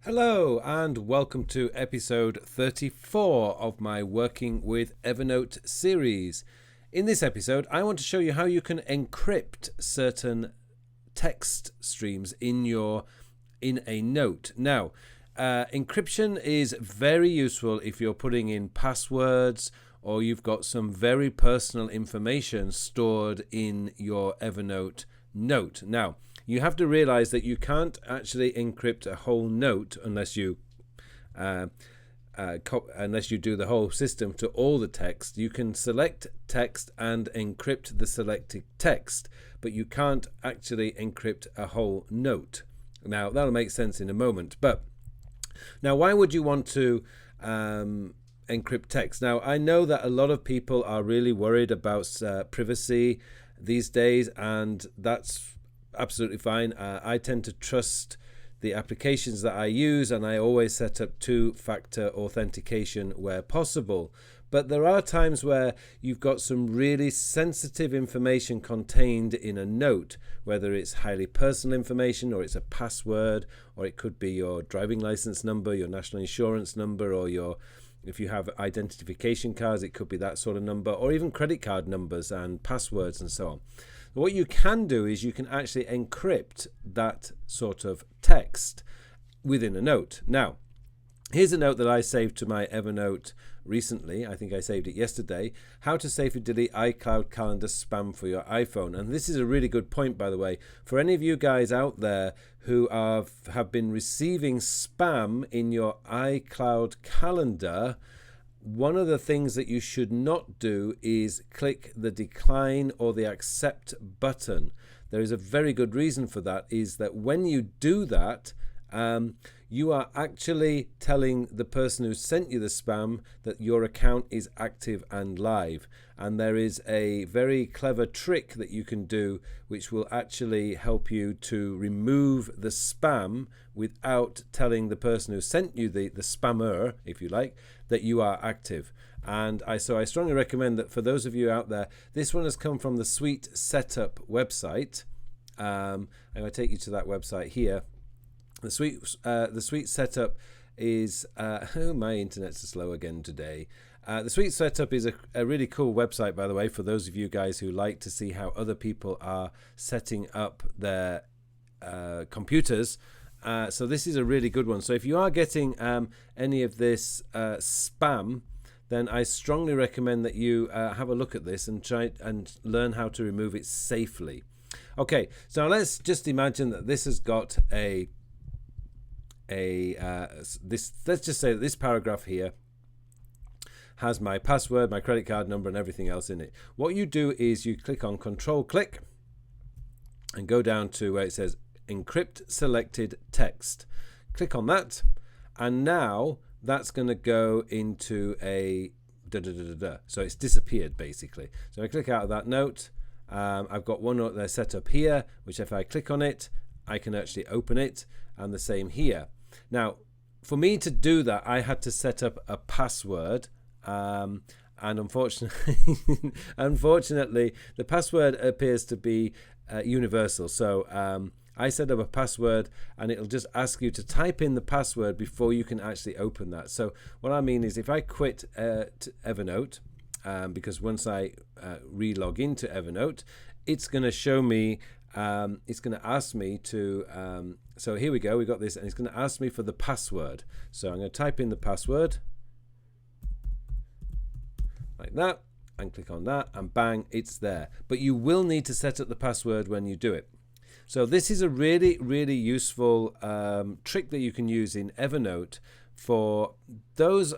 Hello and welcome to episode 34 of my Working with Evernote series. In this episode, I want to show you how you can encrypt certain text streams in a note. Now, encryption is very useful if you're putting in passwords or you've got some very personal information stored in your Evernote note. Now, you have to realize that you can't actually encrypt a whole note unless you do the whole system to all the text. You can select text and encrypt the selected text, but you can't actually encrypt a whole note. Now, that'll make sense in a moment. But now, why would you want to encrypt text? Now, I know that a lot of people are really worried about privacy these days, and that's absolutely fine. I tend to trust the applications that I use, and I always set up two-factor authentication where possible. But there are times where you've got some really sensitive information contained in a note, whether it's highly personal information or it's a password, or it could be your driving license number, your national insurance number, or if you have identification cards, it could be that sort of number, or even credit card numbers and passwords and so on. What you can do is you can actually encrypt that sort of text within a note. Now, here's a note that I saved to my Evernote recently. I think I saved it yesterday. How to safely delete iCloud calendar spam for your iPhone. And this is a really good point, by the way. For any of you guys out there who have been receiving spam in your iCloud calendar, one of the things that you should not do is click the decline or the accept button. There is a very good reason for that, is that when you do that, you are actually telling the person who sent you the spam that your account is active and live. And there is a very clever trick that you can do which will actually help you to remove the spam without telling the person who sent you the spammer, if you like, that you are active. And so I strongly recommend that for those of you out there, this one has come from the Sweet Setup website. I'm going to take you to that website here. The Sweet Setup is my internet's slow again today. The Sweet Setup is a really cool website, by the way, for those of you guys who like to see how other people are setting up their computers. So this is a really good one. So if you are getting any of this spam, then I strongly recommend that you have a look at this and try and learn how to remove it safely. Okay, so let's just imagine that this has got let's just say that this paragraph here has my password, my credit card number, and everything else in it. What you do is you click on Control Click and go down to where it says Encrypt Selected Text. Click on that, and now that's going to go into a so it's disappeared basically. So I click out of that note. I've got one note there set up here, which if I click on it, I can actually open it, and the same here. Now, for me to do that, I had to set up a password, and unfortunately, the password appears to be universal. So I set up a password, and it'll just ask you to type in the password before you can actually open that. So what I mean is, if I quit Evernote, because once I re-log into Evernote, it's going to show me. It's going to ask me to, so here we go, we got this, and it's going to ask me for the password. So I'm going to type in the password, like that, and click on that, and bang, it's there. But you will need to set up the password when you do it. So this is a really, really useful trick that you can use in Evernote for those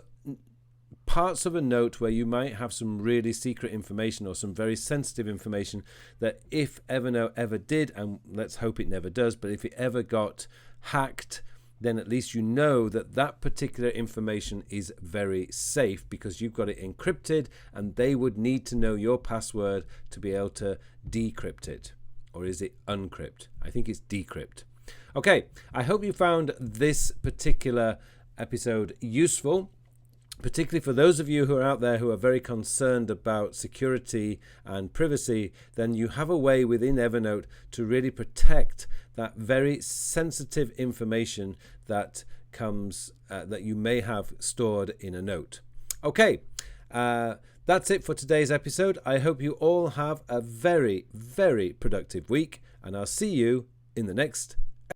parts of a note where you might have some really secret information or some very sensitive information that if Evernote ever did, and let's hope it never does, but if it ever got hacked, then at least you know that that particular information is very safe because you've got it encrypted, and they would need to know your password to be able to decrypt it. Or is it uncrypt? I think it's decrypt. Okay, I hope you found this particular episode useful. particularly for those of you who are out there who are very concerned about security and privacy, then you have a way within Evernote to really protect that very sensitive information that comes that you may have stored in a note. Okay, that's it for today's episode. I hope you all have a very, very productive week, and I'll see you in the next